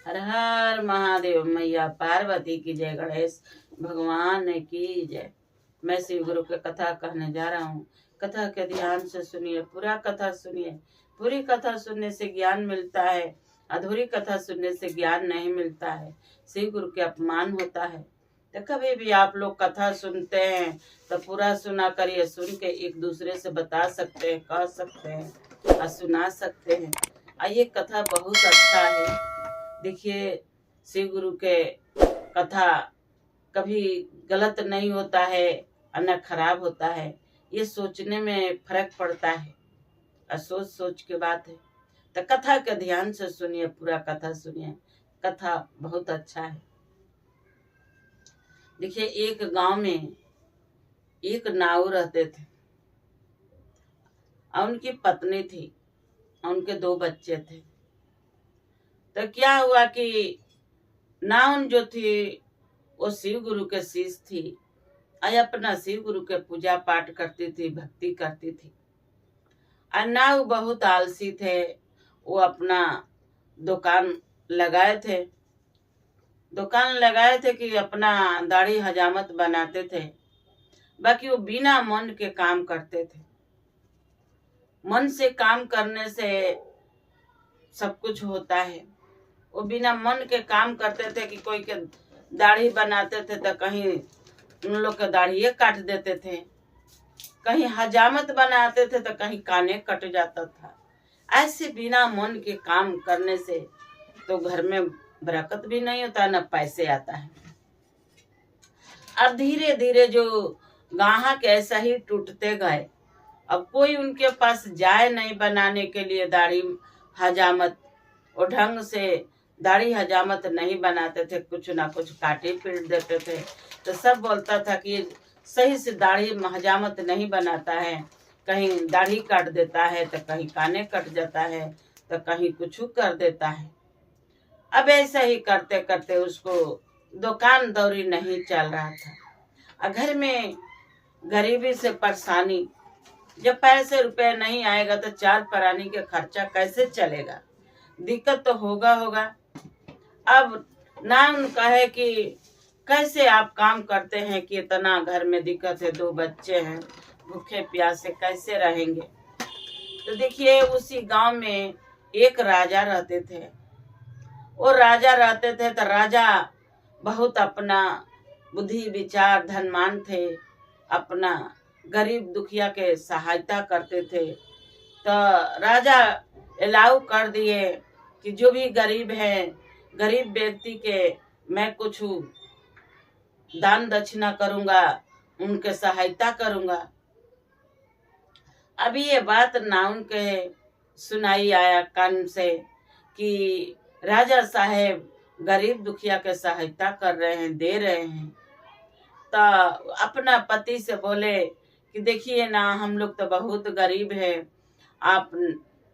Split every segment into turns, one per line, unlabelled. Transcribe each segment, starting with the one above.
हर हर महादेव। मैया पार्वती की जय, गणेश भगवान की जय। मैं शिव गुरु की कथा कहने जा रहा हूँ। कथा के ध्यान से सुनिए, पूरा कथा सुनिए। पूरी कथा सुनने से ज्ञान मिलता है, अधूरी कथा सुनने से ज्ञान नहीं मिलता है। शिव गुरु के अपमान होता है। तो कभी भी आप लोग कथा सुनते हैं तो पूरा सुना करिए। सुन के एक दूसरे से बता सकते हैं, कह सकते हैं और सुना सकते हैं। ये कथा बहुत अच्छा है। देखिए, शिव गुरु के कथा कभी गलत नहीं होता है और न खराब होता है। ये सोचने में फर्क पड़ता है और सोच सोच के बात है। तो कथा के ध्यान से सुनिए, पूरा कथा सुनिए। कथा बहुत अच्छा है। देखिए, एक गांव में एक नाऊ रहते थे और उनकी पत्नी थी और उनके 2 बच्चे थे। तो क्या हुआ कि नाउन जो थी वो शिव गुरु के शिष्य थी और अपना शिव गुरु के पूजा पाठ करती थी, भक्ति करती थी। और नाउ बहुत आलसी थे। वो अपना दुकान लगाए थे कि अपना दाढ़ी हजामत बनाते थे। बाकी वो बिना मन के काम करते थे। मन से काम करने से सब कुछ होता है। वो बिना मन के काम करते थे कि कोई के दाढ़ी बनाते थे तो कहीं उन लोग के दाढ़ी काट देते थे, कहीं हजामत बनाते थे तो कहीं काने कट जाता था। ऐसे बिना मन के काम करने से तो घर में बरकत भी नहीं होता, न पैसे आता है। अब धीरे धीरे जो ग्राहक ऐसा ही टूटते गए। अब कोई उनके पास जाए नहीं बनाने के लिए दाढ़ी हजामत। वो ढंग से दाढ़ी हजामत नहीं बनाते थे, कुछ ना कुछ काटे पीट देते थे। तो सब बोलता था कि सही से दाढ़ी हजामत नहीं बनाता है, कहीं दाढ़ी काट देता है तो कहीं काने कट जाता है तो कहीं कुछ कर देता है। अब ऐसा ही करते करते उसको दुकान दौरी नहीं चल रहा था। घर में गरीबी से परेशानी, जब पैसे रुपए नहीं आएगा तो 4 प्राणी के खर्चा कैसे चलेगा, दिक्कत तो होगा। अब नाम कहे कि कैसे आप काम करते हैं कि इतना घर में दिक्कत है, 2 बच्चे हैं, भूखे प्यासे कैसे रहेंगे। तो देखिए, उसी गांव में एक राजा रहते थे। वो राजा रहते थे तो राजा बहुत अपना बुद्धि विचार धनवान थे, अपना गरीब दुखिया के सहायता करते थे। तो राजा अलाउ कर दिए कि जो भी गरीब है, गरीब व्यक्ति के मैं कुछ दान दक्षिणा करूंगा, उनके सहायता करूंगा। अभी ये बात नाउन के सुनाई आया कान से कि राजा साहेब गरीब दुखिया के सहायता कर रहे हैं, दे रहे हैं। तो अपना पति से बोले कि देखिए ना, हम लोग तो बहुत गरीब है, आप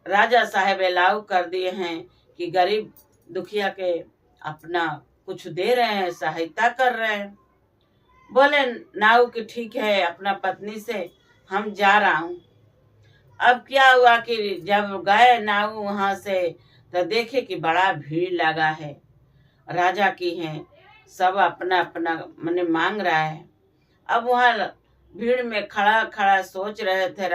राजा साहेब अलाउ कर दिए हैं कि गरीब दुखिया के अपना कुछ दे रहे हैं, सहायता कर रहे हैं। बोले नाऊ कि ठीक है, अपना पत्नी से हम जा रहा हूँ। अब क्या हुआ कि जब गए नाऊ वहां से तो देखे कि बड़ा भीड़ लगा है, राजा की है, सब अपना अपना मने मांग रहा है। अब वहां भीड़ में खड़ा खड़ा सोच रहे थे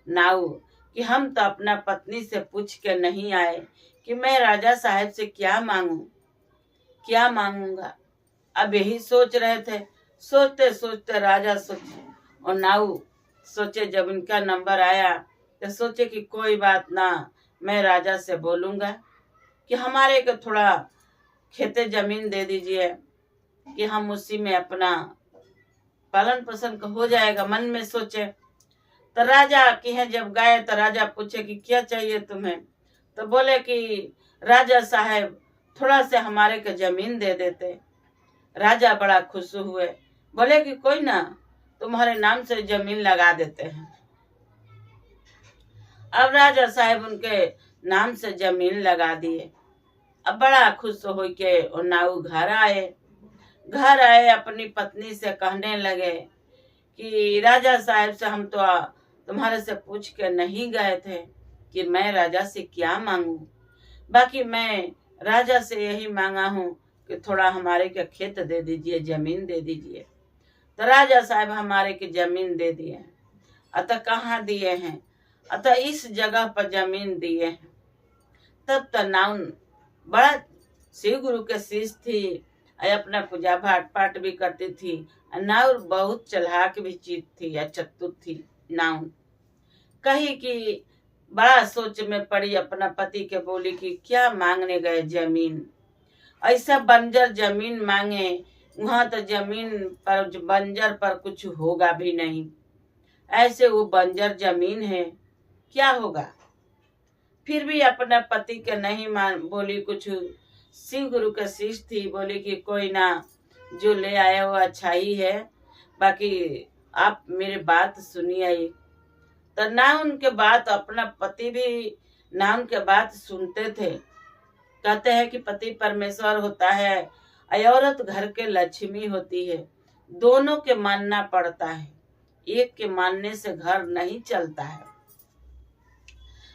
नाऊ कि हम तो अपना पत्नी से पूछ के नहीं आए कि मैं राजा साहब से क्या मांगू, क्या मांगूंगा। अब यही सोच रहे थे। सोचते सोचते राजा सोचे और नाऊ सोचे, जब इनका नंबर आया तो सोचे कि कोई बात ना, मैं राजा से बोलूंगा कि हमारे को थोड़ा खेते जमीन दे दीजिए कि हम उसी में अपना पालन पोषण हो जाएगा। मन में सोचे। तो राजा की है जब गए तो राजा पूछे कि क्या चाहिए तुम्हें। तो बोले कि राजा साहब थोड़ा से हमारे को जमीन दे देते। राजा बड़ा खुश हुए, बोले कि कोई ना, तुम्हारे नाम से जमीन लगा देते हैं। अब राजा साहब उनके नाम से जमीन लगा दिए। अब बड़ा खुश हो के और नाऊ घर आए अपनी पत्नी से कहने लगे कि राजा साहब से हम तो तुम्हारे से पूछ के नहीं गए थे कि मैं राजा से क्या मांगू। बाकी मैं राजा से यही मांगा हूँ कि थोड़ा हमारे के खेत दे दीजिए, जमीन दे दीजिए। तो राजा साहब हमारे की जमीन दे दिए। अतः कहाँ दिए हैं? अतः इस जगह पर जमीन दिए हैं। तब तो नाउन बड़ा शिव गुरु के शिष्य थी, अपना पूजा पाठ भी करती थी। नाउर बहुत चालाक भी चीज थी या चतुर थी। नाउन कही कि बड़ा सोच में पड़ी, अपना पति के बोली कि क्या मांगने गए जमीन, ऐसा बंजर जमीन मांगे, वहां तो जमीन पर बंजर पर कुछ होगा भी नहीं, ऐसे वो बंजर जमीन है, क्या होगा। फिर भी अपने पति के नहीं मान बोली कुछ। शिव गुरु के शिष्य थी, बोली कि कोई ना, जो ले आए वो अच्छा ही है, बाकी आप मेरी बात सुनिए। तो ना उनके बात, अपना पति भी ना उनके बात सुनते थे। कहते हैं कि पति परमेश्वर होता है, औरत घर के लक्ष्मी होती है, दोनों के मानना पड़ता है, एक के मानने से घर नहीं चलता है।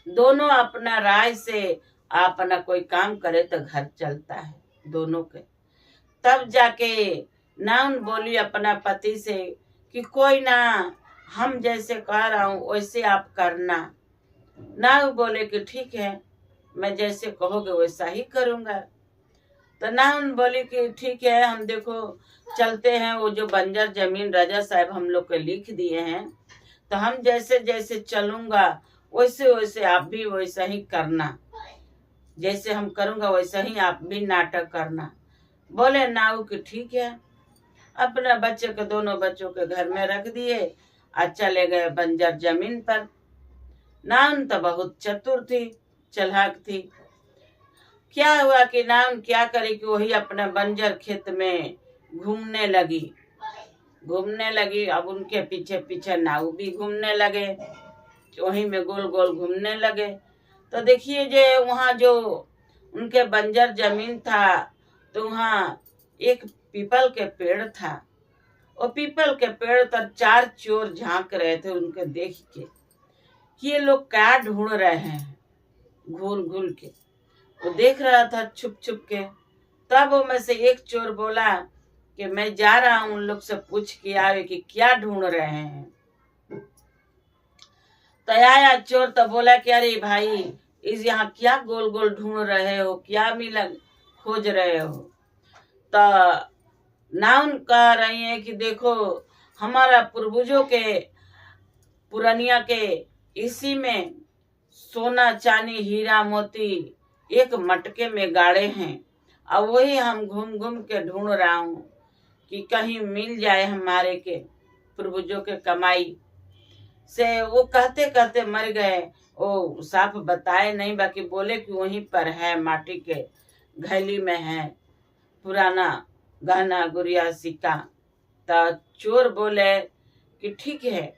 दोनों अपना राय से अपना कोई काम करे तो घर चलता है दोनों के। तब जाके नाउन बोली अपना पति से कि कोई ना, हम जैसे कह रहा हूँ वैसे आप करना। नाउ बोले कि ठीक है, मैं जैसे कहोगे वैसा ही करूँगा। तो नाउन बोली कि ठीक है, हम देखो चलते हैं, वो जो बंजर जमीन राजा साहब हम लोग को लिख दिए हैं, तो हम जैसे जैसे चलूंगा वैसे वैसे आप भी वैसा ही करना, जैसे हम करूंगा वैसा ही आप भी नाटक करना। बोले नाऊ कि ठीक है। अपने बच्चे के, दोनों बच्चों के घर में रख दिए और चले गए बंजर जमीन पर। नाउन तो बहुत चतुर थी, चालाक थी। क्या हुआ कि नाउन क्या करे कि वही अपने बंजर खेत में घूमने लगी। अब उनके पीछे पीछे नाऊ भी घूमने लगे, वहीं में गोल गोल घूमने लगे। तो देखिए जे वहाँ जो उनके बंजर जमीन था, तो वहाँ एक पीपल के पेड़ था। वो पीपल के पेड़ पर 4 चोर झांक रहे थे उनके देख के कि ये लोग क्या ढूंढ रहे हैं। घूल घूल के वो देख रहा था, छुप छुप के। तब वो में से एक चोर बोला कि मैं जा रहा हूँ उन लोग से पूछ के आवे कि क्या ढूंढ रहे हैं। तो आया चोर तो बोला कि अरे भाई, इस यहाँ क्या गोल गोल ढूंढ रहे हो, क्या मिला खोज रहे हो। तो नाउन कह रही है कि देखो, हमारा पूर्वजों के पुरानिया के इसी में सोना चांदी हीरा मोती एक मटके में गाड़े हैं, और वही हम घूम घूम के ढूंढ रहा हूँ कि कहीं मिल जाए हमारे के पूर्वजों के कमाई से। वो कहते कहते मर गए, वो साफ बताए नहीं, बाकी बोले कि वहीं पर है, माटी के घैली में है पुराना गहना गुड़िया सिक्का। तो चोर बोले कि ठीक है।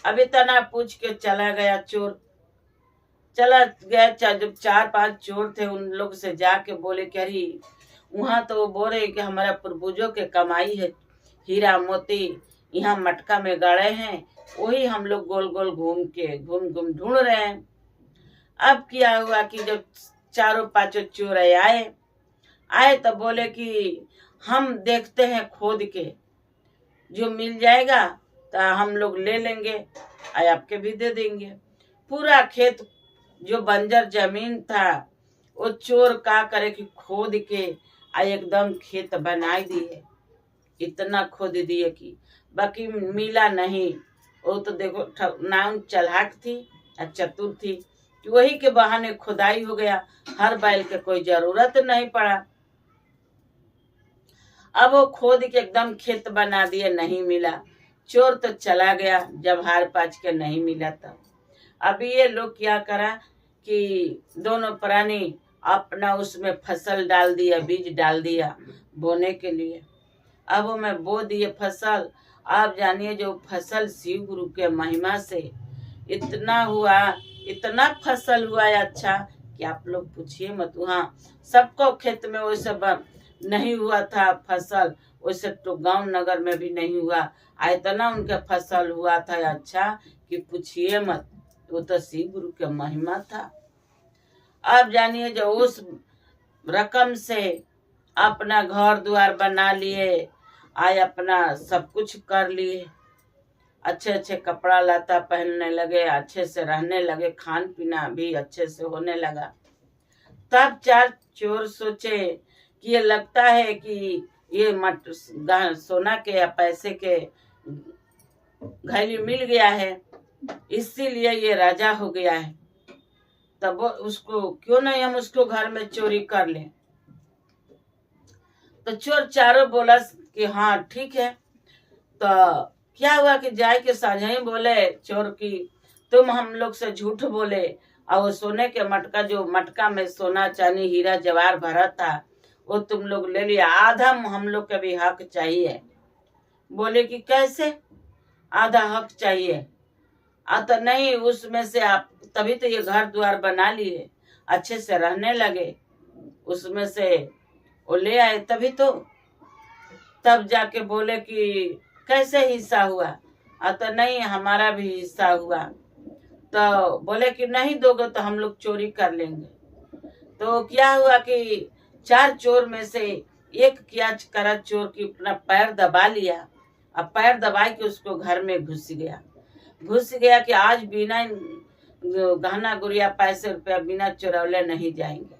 अब इतना पूछ के चला गया चोर। चला गया, जब 4-5 चोर थे, उन लोग से जाके बोले कि अरे वहां तो वो बोल रहे कि हमारा पूर्वजों के कमाई है, हीरा मोती यहाँ मटका में गड़े हैं, वही हम लोग गोल गोल घूम घूम ढूंढ रहे हैं। अब क्या हुआ कि जब 4-5 चोर आए तो बोले कि हम देखते हैं खोद के, जो मिल जाएगा तो हम लोग ले लेंगे और आपके भी दे देंगे। पूरा खेत जो बंजर जमीन था, वो चोर का करे कि खोद के एकदम खेत बना दिए। इतना खोद दिए कि बाकी मिला नहीं। वो तो देखो नाउन चालाक थी और चतुर थी कि वही के बहाने खुदाई हो गया, हर बैल के कोई जरूरत नहीं पड़ा। अब वो खोद के एकदम खेत बना दिए, नहीं मिला। चोर तो चला गया, जब हार पाच के नहीं मिला तब। अब ये लोग क्या करा कि दोनों प्राणी अपना उसमें फसल डाल दिया, बीज डाल दिया बोने के लिए। अब वो में बो दिए फसल। आप जानिए जो फसल शिव गुरु के महिमा से इतना हुआ, इतना फसल हुआ है अच्छा कि आप लोग पूछिए मत। वहाँ सबको खेत में वो सब नहीं हुआ था फसल, वैसे तो गांव नगर में भी नहीं हुआ। इतना उनके फसल हुआ था अच्छा कि पूछिए मत। वो तो शिव गुरु के महिमा था। अब जानिए जो उस रकम से अपना घर द्वार बना लिए, आए अपना सब कुछ कर लिए, अच्छे अच्छे कपड़ा लता पहनने लगे, अच्छे से रहने लगे, खान पीना भी अच्छे से होने लगा। तब चार चोर सोचे कि ये लगता है कि ये सोना के या पैसे के घैली मिल गया है, इसीलिए ये राजा हो गया है। तब उसको क्यों नहीं हम उसको घर में चोरी कर लें। तो चोर चारों बोला कि हाँ ठीक है। तो क्या हुआ कि जाए के साझा ही बोले चोर की तुम हम लोग से झूठ बोले, और वो सोने के मटका जो मटका में सोना चांदी हीरा जवाहर भरा था वो तुम लोग ले लिया, आधा हम लोग का भी हक चाहिए। बोले कि कैसे आधा हक चाहिए? तो नहीं, उसमें से आप तभी तो ये घर द्वार बना लिए, अच्छे से रहने लगे, उसमें से वो ले आए तभी तो। तब जाके बोले कि कैसे हिस्सा हुआ? तो नहीं, हमारा भी हिस्सा हुआ। तो बोले कि नहीं दोगे तो हम लोग चोरी कर लेंगे। तो क्या हुआ कि चार चोर में से एक क्या करा, चोर की अपना पैर दबा लिया, अब पैर दबा के उसको घर में घुस गया कि आज बिना गहना गुड़िया पैसे रुपया बिना चुरौले नहीं जाएंगे।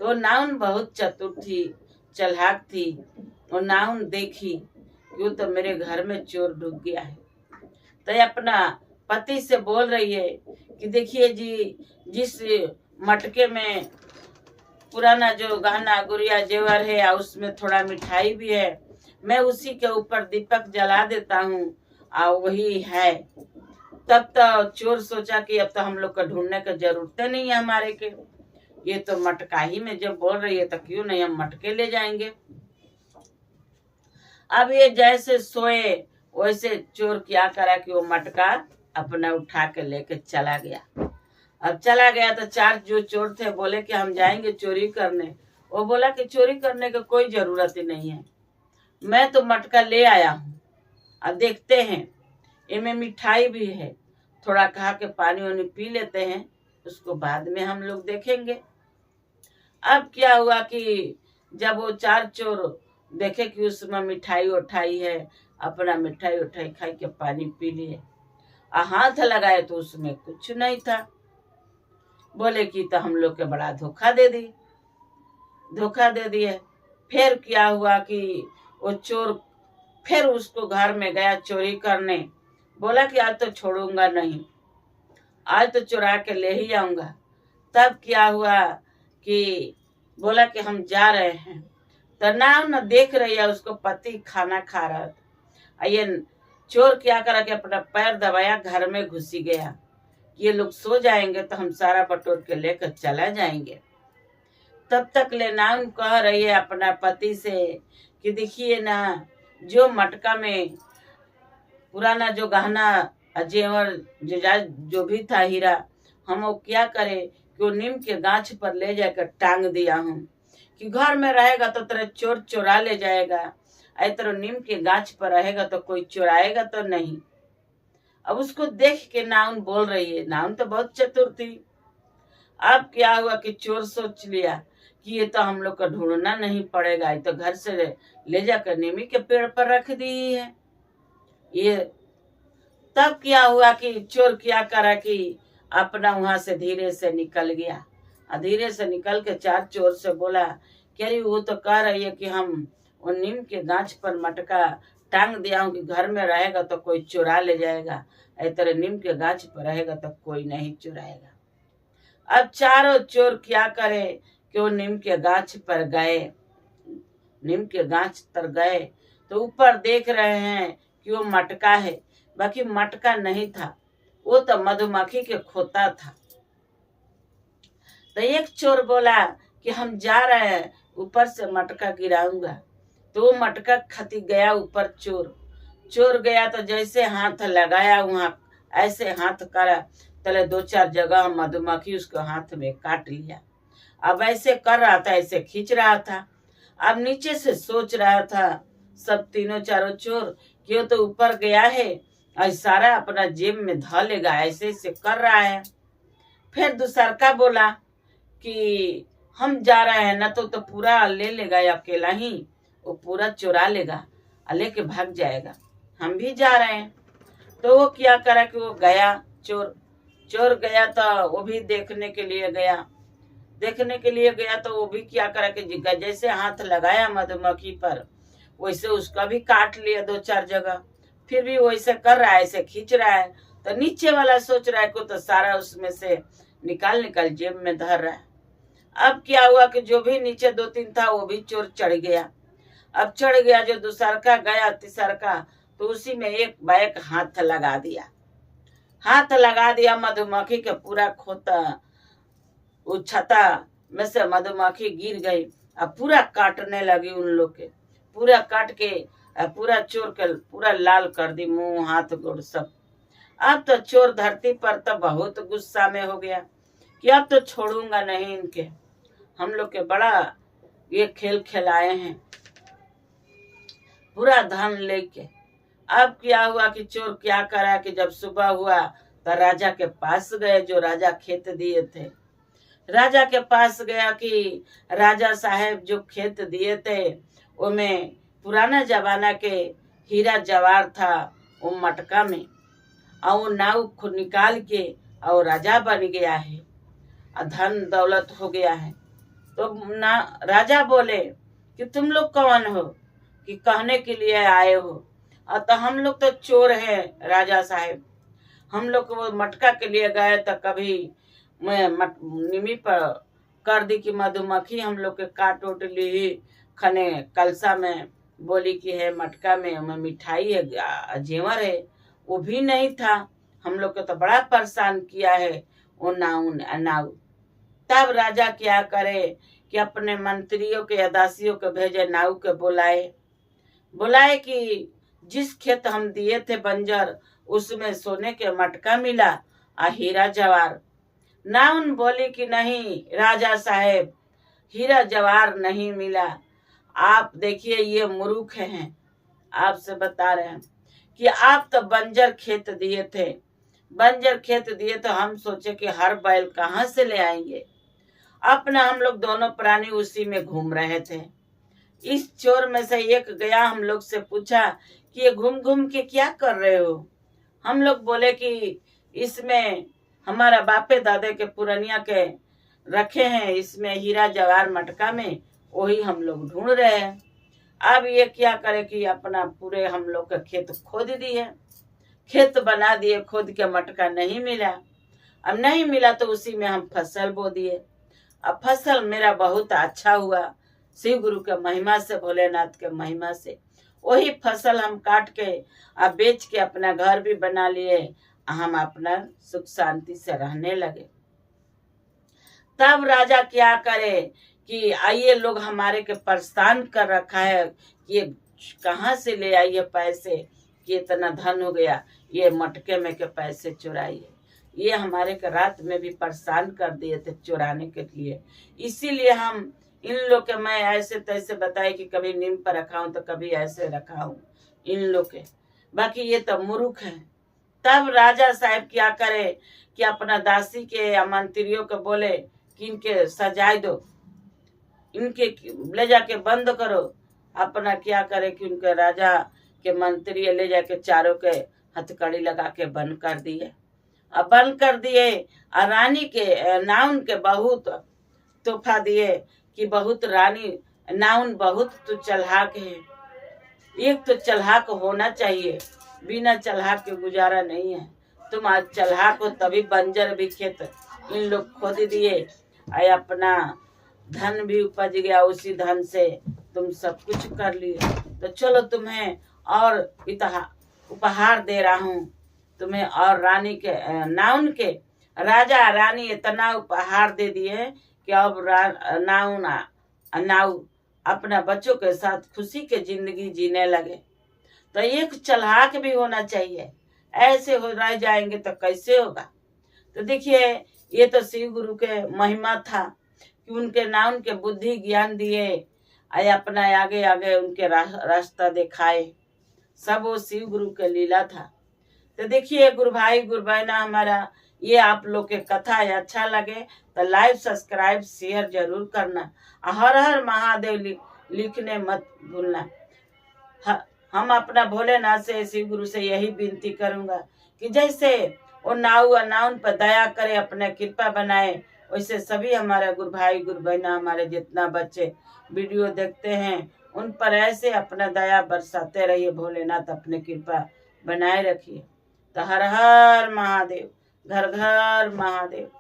तो नाउन बहुत चतुर थी, चालाक थी, और नाउन देखी कि वो तो मेरे घर में चोर ढुक गया है। तो अपना पति से बोल रही है कि देखिए जी, जिस मटके में पुराना जो गहना गुड़िया जेवर है और उसमें थोड़ा मिठाई भी है, मैं उसी के ऊपर दीपक जला देता हूँ और वही है। तब तो चोर सोचा कि अब तो हम लोग को ढूंढने की जरूरत नहीं है हमारे के, ये तो मटका ही में जब बोल रही है तो क्यों नहीं हम मटके ले जाएंगे। अब ये जैसे सोए वैसे चोर क्या करा कि वो मटका अपना उठा के लेके चला गया। अब चला गया तो चार जो चोर थे बोले कि हम जाएंगे चोरी करने। वो बोला कि चोरी करने की कोई जरूरत ही नहीं है, मैं तो मटका ले आया हूँ, अब देखते हैं, इनमें मिठाई भी है, थोड़ा खा के पानी वानी पी लेते हैं, उसको बाद में हम लोग देखेंगे। अब क्या हुआ कि जब वो चार चोर देखे कि उसमें मिठाई उठाई है, अपना मिठाई उठाई खाई के पानी पी लिए, हाथ लगाए तो उसमें कुछ नहीं था। बोले कि तो हम लोग के बड़ा धोखा दे दिए। फिर क्या हुआ कि वो चोर फिर उसको घर में गया चोरी करने, बोला कि आज तो छोड़ूंगा नहीं, आज तो चुरा के ले ही आऊंगा। तब क्या हुआ कि बोला कि हम जा रहे हैं, तो ना देख रही है उसको पति खाना खा रहा था। ये चोर क्या करा कि अपना पैर दबाया, घर में घुसी गया, ये लोग सो जाएंगे तो हम सारा बटोर के लेकर चला जाएंगे। तब तक ले नाउन कह रही है अपना पति से कि देखिए ना, जो मटका में पुराना जो गहना जेवर जो भी था हीरा, हम वो क्या करे कि वो नीम के गाछ पर ले जाकर टांग दिया हूँ कि घर में रहेगा तो तेरा चोर चुरा ले जाएगा, तेरा नीम के गाछ पर रहेगा तो कोई चुराएगा तो नहीं। अब उसको देख के नाउन बोल रही है, नाउन तो बहुत चतुर थी। अब क्या हुआ कि चोर सोच लिया कि ये तो हम लोग को ढूंढना नहीं पड़ेगा, ये तो घर से ले जाकर नीमी के पेड़ पर रख दी है ये। तब क्या हुआ कि चोर क्या करा कि अपना वहां से धीरे से निकल गया, धीरे से निकल के चार चोर से बोला कि अरे वो तो कह रही है कि हम वो नीम के गाछ पर मटका टांग दिया हूँ कि घर में रहेगा तो कोई चुरा ले जाएगा, तेरे नीम के गाछ पर रहेगा तो कोई नहीं चुराएगा। अब चारों चोर क्या करे कि वो नीम के गाछ पर गए, नीम के गाछ पर गए तो ऊपर देख रहे हैं कि वो मटका है, बाकी मटका नहीं था, वो तो मधुमक्खी के खोता था। तो एक चोर बोला कि हम जा रहे हैं, ऊपर से मटका गिराऊंगा। तो वो मटका खती गया ऊपर, चोर गया तो जैसे हाथ लगाया वहां ऐसे हाथ करा, तले दो चार जगह मधुमक्खी उसको हाथ में काट लिया। अब ऐसे कर रहा था, ऐसे खींच रहा था, अब नीचे से सोच रहा था सब तीनों चारों चोर कि वो तो ऊपर गया है और सारा अपना जेब में धा लेगा, ऐसे ऐसे कर रहा है। फिर दूसरा का बोला कि हम जा रहे हैं ना तो पूरा ले लेगा अकेला ही, वो पूरा चुरा लेगा और लेके भाग जाएगा। हम भी जा रहे हैं। तो वो क्या करा कि वो गया, चोर चोर गया तो वो भी देखने के लिए गया। देखने के लिए गया तो वो भी क्या करा कि जैसे हाथ लगाया मधुमक्खी पर, वैसे उसका भी काट लिया 2-4 जगह। फिर भी वैसे कर रहा है, ऐसे खींच रहा है। तो नीचे वाला सोच रहा है को तो सारा उसमें से निकाल निकाल जेब में धर रहा है। अब क्या हुआ कि जो भी नीचे 2-3 था वो भी चोर चढ़ गया। अब चढ़ गया, जो दूसरा का गया तीसरा का, तो उसी में एक बैक हाथ लगा दिया। हाथ लगा दिया, मधुमक्खी के पूरा खोता, वो छता में से मधुमक्खी गिर गई। अब पूरा काटने लगी उन लोग के, पूरा काट के पूरा चोर के पूरा लाल कर दी, मुंह हाथ गोड़ सब। अब तो चोर धरती पर तो बहुत गुस्सा में हो गया कि अब तो छोड़ूंगा नहीं इनके, हम लोग के बड़ा ये खेल खिलाए हैं पूरा धन लेके। अब क्या हुआ कि चोर क्या करा कि जब सुबह हुआ तो राजा के पास गए, जो राजा खेत दिए थे। राजा के पास गया कि राजा साहेब जो खेत दिए थे उनमें पुराना जमाना के हीरा जवाहर था वो मटका में, और वो नाव को निकाल के और राजा बन गया है और धन दौलत हो गया है। तो ना राजा बोले कि तुम लोग कौन हो कि कहने के लिए आए हो? तो हम लोग तो चोर हैं राजा साहेब, हम लोग वो मटका के लिए गए तो कभी मैं निमी पर कर दी कि मधुमक्खी हम लोग के काट उट ली, खने कलसा में बोली कि है मटका में मिठाई है जेवर है, वो भी नहीं था। हम लोग को तो बड़ा परेशान किया है वो नाव। तब राजा क्या करे कि अपने मंत्रियों के दासियों के भेजे, नाव के बुलाए कि जिस खेत हम दिए थे बंजर उसमें सोने के मटका मिला और हीरा जवाहर। नाउन बोली कि नहीं राजा साहेब, हीरा जवाहर नहीं मिला। आप देखिए ये मूर्ख हैं, आपसे बता रहे हैं कि आप तो बंजर खेत दिए थे, बंजर खेत दिए तो हम सोचे कि हर बैल कहाँ से ले आएंगे। अपना हम लोग दोनों प्राणी उसी में घूम रहे थे। इस चोर में से एक गया, हम लोग से पूछा कि ये घूम घूम के क्या कर रहे हो? हम लोग बोले कि इसमें हमारा बापे दादे के पुरनिया के रखे हैं, इसमें हीरा जवाहर मटका में, वही हम लोग ढूंढ रहे हैं। अब ये क्या करे कि अपना पूरे हम लोग का खेत खोद दिए, खेत बना दिए, खोद के मटका नहीं मिला। अब नहीं मिला तो उसी में हम फसल बो दिए। अब फसल मेरा बहुत अच्छा हुआ, शिव गुरु के महिमा से, भोलेनाथ के महिमा से। वही फसल हम काट के अब बेच के अपना घर भी बना लिए, हम अपना सुख शांति से रहने लगे। तब राजा क्या करे कि आइए लोग हमारे के परेशान कर रखा है कि ये कहाँ से ले आइए पैसे कि इतना धन हो गया, ये मटके में के पैसे चुराइए। ये हमारे के रात में भी परेशान कर दिए थे चुराने के लिए। इसीलिए हम इन लोग के मैं ऐसे तैसे बताए कि कभी नीम पर रखा हूं तो कभी ऐसे रखा हूं इन लोग के, बाकी ये तो मूर्ख है। तब राजा साहब क्या करे कि अपना दासी के या मंत्रियों को बोले कि इनके सजाए दो, इनके ले जाके बंद करो। अपना क्या करे कि उनके राजा के मंत्री ले जाके चारों के हथकड़ी लगा के बंद कर दिए। अब बंद कर दिए और रानी के नाउन के बहुत तोहफा दिए कि बहुत रानी नाउन बहुत तो चलाक है। एक तो चलाक होना चाहिए, बिना चलाक के गुजारा नहीं है। तुम आज चलाक हो तभी बंजर भी खेत इन लोग खोद दिए और अपना धन भी उपज गया, उसी धन से तुम सब कुछ कर लिए। तो चलो तुम्हें और उपहार दे रहा हूँ तुम्हें। और रानी के नाउन के राजा रानी इतना उपहार दे दिए कि अब नाउ अपना बच्चों के साथ खुशी के जिंदगी जीने लगे। तो एक चलाक भी होना चाहिए, ऐसे हो रह जाएंगे तो कैसे होगा। तो देखिए ये तो शिव गुरु के महिमा था कि उनके नाम के बुद्धि ज्ञान दिए और अपना आगे आगे उनके रास्ता दिखाए। सब वो शिव गुरु के लीला था। तो देखिए गुरु भाई गुरु बहना हमारा ये आप लोग के कथा अच्छा लगे तो लाइक सब्सक्राइब शेयर जरूर करना। हर हर महादेव लिखने मत भूलना। हम अपना भोलेनाथ से शिव गुरु से यही विनती करूंगा कि जैसे वो नाऊ अनाउन पर दया करे, अपने कृपा बनाए, वैसे सभी हमारे गुरु भाई गुरु बहना हमारे जितना बच्चे वीडियो देखते हैं उन पर ऐसे अपना दया बरसाते रहिए। भोलेनाथ अपने कृपा बनाए रखिए। तो हर हर महादेव, घर घर महादेव।